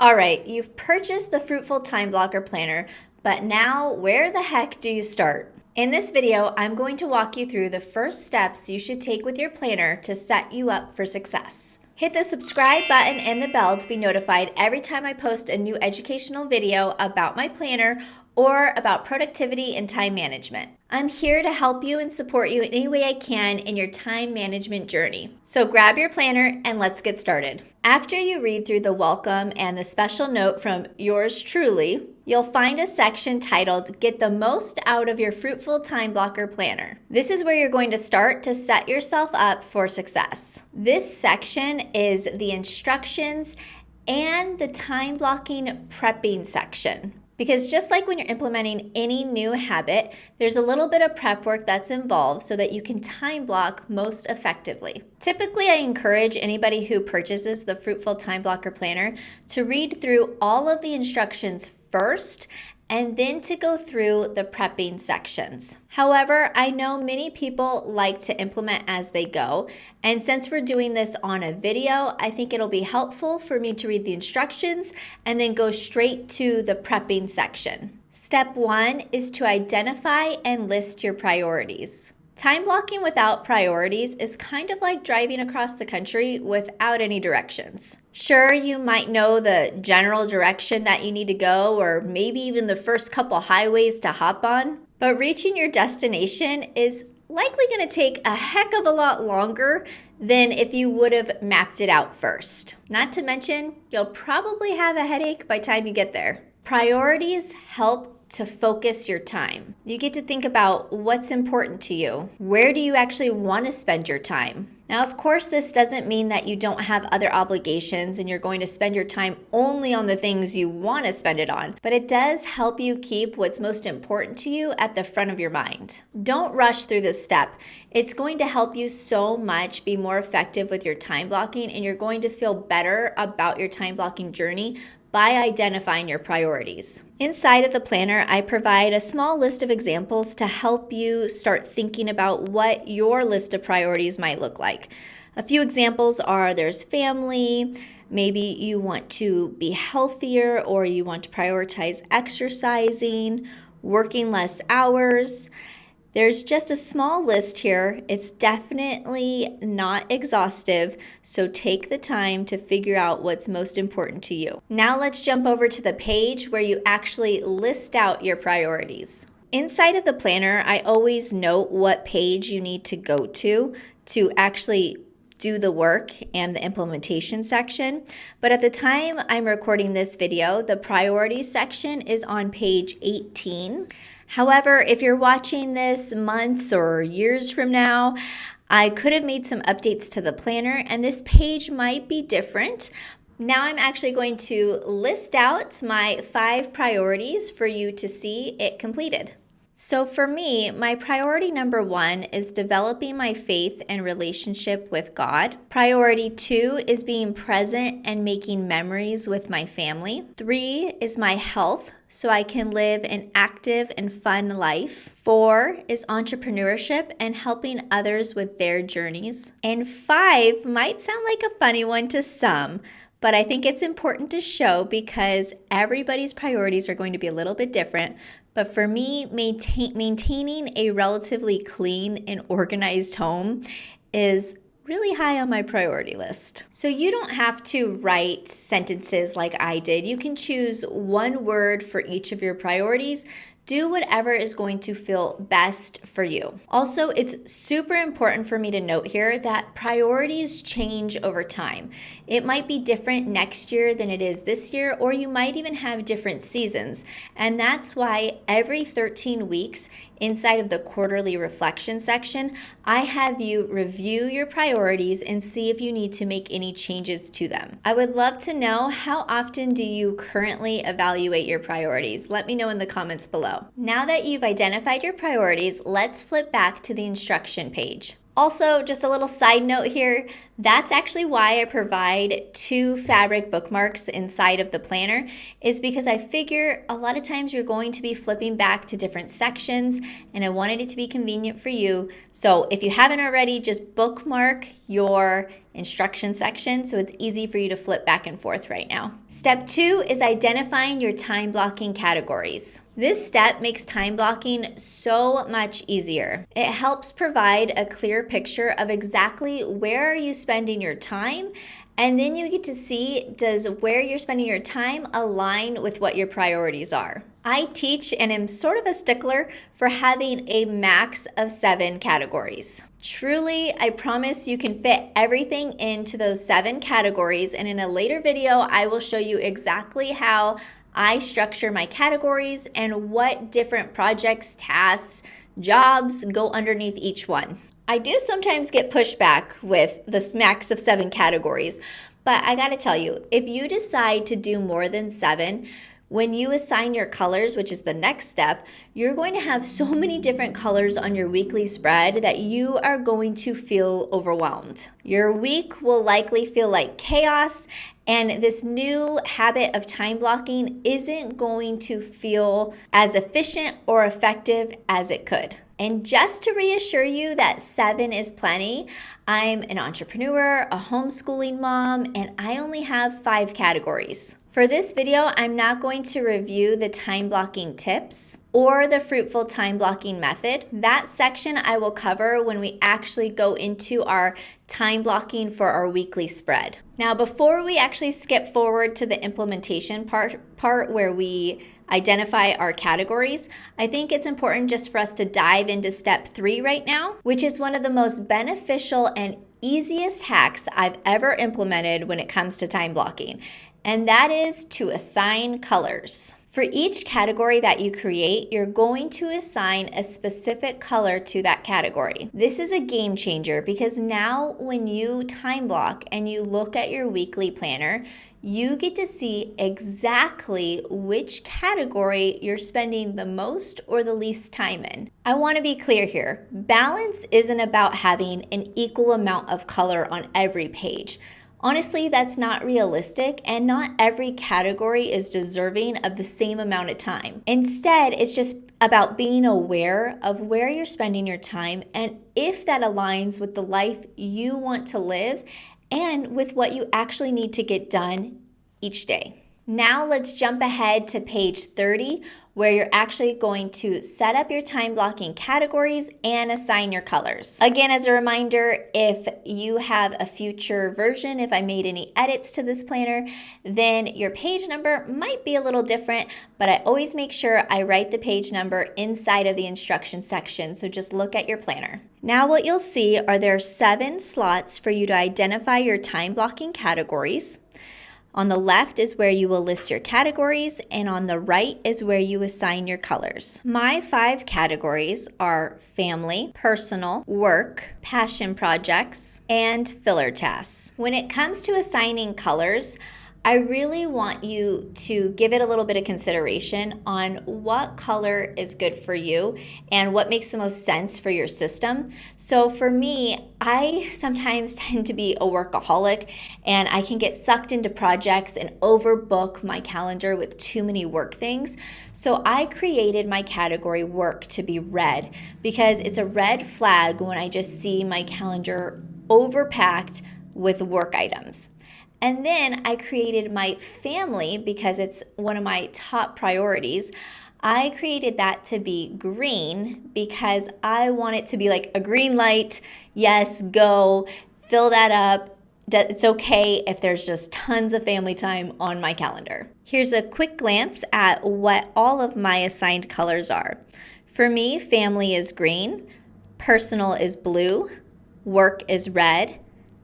All right, you've purchased the Fruitful Time-Blocker Planner, but now where the heck do you start? In this video, I'm going to walk you through the first steps you should take with your planner to set you up for success. Hit the subscribe button and the bell to be notified every time I post a new educational video about my planner or about productivity and time management. I'm here to help you and support you in any way I can in your time management journey. So grab your planner and let's get started. After you read through the welcome and the special note from yours truly, you'll find a section titled Get the Most Out of Your Fruitful Time-Blocker Planner. This is where you're going to start to set yourself up for success. This section is the instructions and the time blocking prepping section. Because just like when you're implementing any new habit, there's a little bit of prep work that's involved so that you can time block most effectively. Typically, I encourage anybody who purchases the Fruitful Time-Blocker Planner to read through all of the instructions first and then to go through the prepping sections. However, I know many people like to implement as they go, and since we're doing this on a video, I think it'll be helpful for me to read the instructions and then go straight to the prepping section. Step 1 is to identify and list your priorities. Time blocking without priorities is kind of like driving across the country without any directions. Sure, you might know the general direction that you need to go, or maybe even the first couple highways to hop on, but reaching your destination is likely going to take a heck of a lot longer than if you would have mapped it out first. Not to mention, you'll probably have a headache by the time you get there. Priorities help to focus your time. You get to think about what's important to you. Where do you actually want to spend your time? Now, of course, this doesn't mean that you don't have other obligations and you're going to spend your time only on the things you want to spend it on, but it does help you keep what's most important to you at the front of your mind. Don't rush through this step. It's going to help you so much be more effective with your time blocking, and you're going to feel better about your time blocking journey by identifying your priorities. Inside of the planner, I provide a small list of examples to help you start thinking about what your list of priorities might look like. A few examples are there's family, maybe you want to be healthier or you want to prioritize exercising, working less hours. There's just a small list here. It's definitely not exhaustive, so take the time to figure out what's most important to you. Now let's jump over to the page where you actually list out your priorities. Inside of the planner, I always note what page you need to go to actually do the work and the implementation section. But at the time I'm recording this video, the priorities section is on page 18. However, if you're watching this months or years from now, I could have made some updates to the planner and this page might be different. Now I'm actually going to list out my 5 priorities for you to see it completed. So for me, my priority number 1 is developing my faith and relationship with God. Priority 2 is being present and making memories with my family. 3 is my health, so I can live an active and fun life. 4 is entrepreneurship and helping others with their journeys. And 5 might sound like a funny one to some, but I think it's important to show because everybody's priorities are going to be a little bit different. But for me, maintaining a relatively clean and organized home is really high on my priority list. So you don't have to write sentences like I did. You can choose one word for each of your priorities. Do whatever is going to feel best for you. Also, it's super important for me to note here that priorities change over time. It might be different next year than it is this year, or you might even have different seasons. And that's why every 13 weeks inside of the quarterly reflection section, I have you review your priorities and see if you need to make any changes to them. I would love to know, how often do you currently evaluate your priorities? Let me know in the comments below. Now that you've identified your priorities, let's flip back to the instruction page. Also, just a little side note here, that's actually why I provide 2 fabric bookmarks inside of the planner, is because I figure a lot of times you're going to be flipping back to different sections and I wanted it to be convenient for you. So if you haven't already, just bookmark your instruction section, so it's easy for you to flip back and forth right now. Step 2 is identifying your time blocking categories. This step makes time blocking so much easier. It helps provide a clear picture of exactly where are you spending your time, and then you get to see, does where you're spending your time align with what your priorities are? I teach and am sort of a stickler for having a max of 7 categories. Truly, I promise you can fit everything into those 7 categories, and in a later video, I will show you exactly how I structure my categories and what different projects, tasks, jobs go underneath each one. I do sometimes get pushback with the max of 7 categories, but I gotta tell you, if you decide to do more than 7, when you assign your colors, which is the next step, you're going to have so many different colors on your weekly spread that you are going to feel overwhelmed. Your week will likely feel like chaos, and this new habit of time blocking isn't going to feel as efficient or effective as it could. And just to reassure you that 7 is plenty, I'm an entrepreneur, a homeschooling mom, and I only have 5 categories. For this video, I'm not going to review the time blocking tips or the fruitful time blocking method. That section I will cover when we actually go into our time blocking for our weekly spread. Now, before we actually skip forward to the implementation part where we identify our categories, I think it's important just for us to dive into step 3 right now, which is one of the most beneficial and easiest hacks I've ever implemented when it comes to time blocking, and that is to assign colors. For each category that you create, you're going to assign a specific color to that category. This is a game changer because now when you time block and you look at your weekly planner, you get to see exactly which category you're spending the most or the least time in. I want to be clear here. Balance isn't about having an equal amount of color on every page. Honestly, that's not realistic, and not every category is deserving of the same amount of time. Instead, it's just about being aware of where you're spending your time and if that aligns with the life you want to live and with what you actually need to get done each day. Now let's jump ahead to page 30, where you're actually going to set up your time blocking categories and assign your colors. Again, as a reminder, if you have a future version, if I made any edits to this planner, then your page number might be a little different, but I always make sure I write the page number inside of the instruction section, so just look at your planner. Now what you'll see are there are 7 slots for you to identify your time blocking categories. On the left is where you will list your categories, and on the right is where you assign your colors. My 5 categories are family, personal, work, passion projects, and filler tasks. When it comes to assigning colors, I really want you to give it a little bit of consideration on what color is good for you and what makes the most sense for your system. So for me, I sometimes tend to be a workaholic, and I can get sucked into projects and overbook my calendar with too many work things. So I created my category work to be red because it's a red flag when I just see my calendar overpacked with work items. And then I created my family because it's one of my top priorities. I created that to be green because I want it to be like a green light. Yes, go, fill that up. It's okay if there's just tons of family time on my calendar. Here's a quick glance at what all of my assigned colors are. For me, family is green, personal is blue, work is red,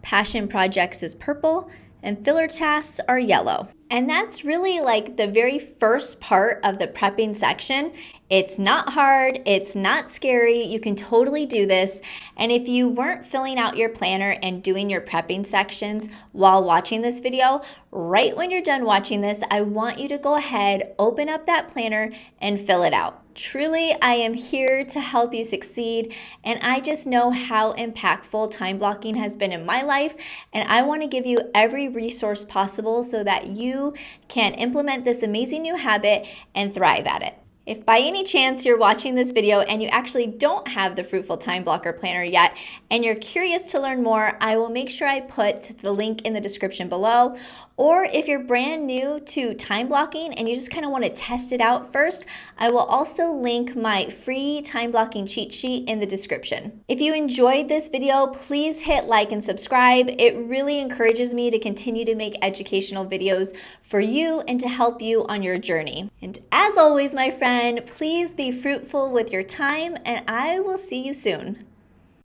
passion projects is purple, and filler tasks are yellow. And that's really like the very first part of the prepping section. It's not hard, it's not scary, you can totally do this. And if you weren't filling out your planner and doing your prepping sections while watching this video, right when you're done watching this, I want you to go ahead, open up that planner and fill it out. Truly, I am here to help you succeed, and I just know how impactful time blocking has been in my life, and I want to give you every resource possible so that you can implement this amazing new habit and thrive at it. If by any chance you're watching this video and you actually don't have the Fruitful Time Blocker Planner yet and you're curious to learn more, I will make sure I put the link in the description below. Or if you're brand new to time blocking and you just kind of want to test it out first, I will also link my free time blocking cheat sheet in the description. If you enjoyed this video, please hit like and subscribe. It really encourages me to continue to make educational videos for you and to help you on your journey. And as always, my friend, please be fruitful with your time, and I will see you soon.